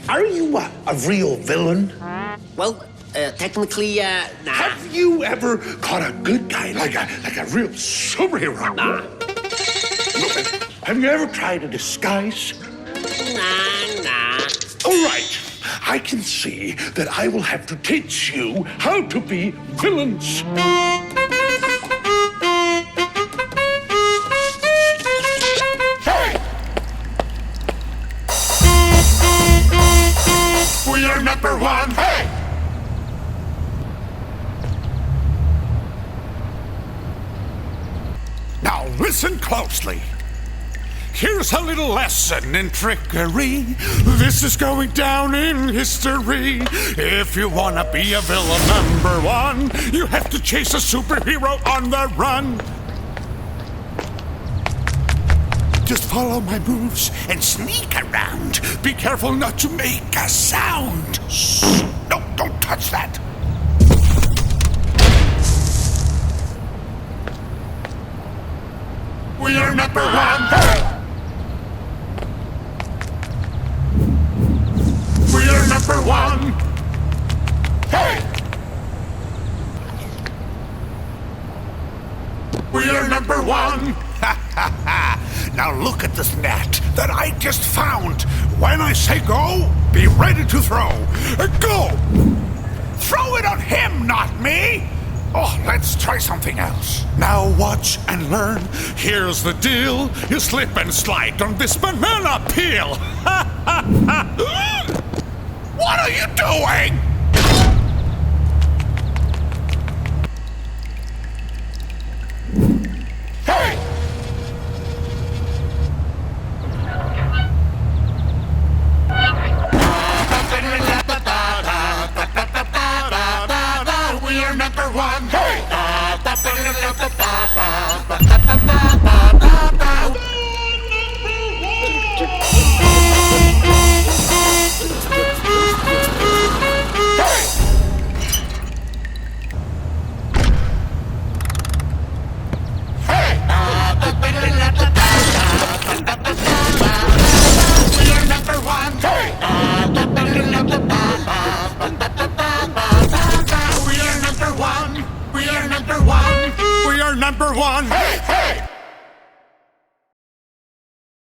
Are you a real villain? Well, technically, nah. Have you ever caught a good guy, like a real superhero? Nah. Have you ever tried a disguise? Nah. All right. I can see that I will have to teach you how to be villains. Hey! We are number one. Hey! Now listen closely. Here's a little lesson in trickery. This is going down in history. If you wanna be a villain number one, you have to chase a superhero on the run. Just follow my moves and sneak around. Be careful not to make a sound. Shh. No, don't touch that. We are number one. Hey! We are number one. Hey! We are number one. Now look at this net that I just found. When I say go, be ready to throw. Go! Throw it on him, not me! Oh, let's try something else. Now watch and learn. Here's the deal. You slip and slide on this banana peel. What are you doing?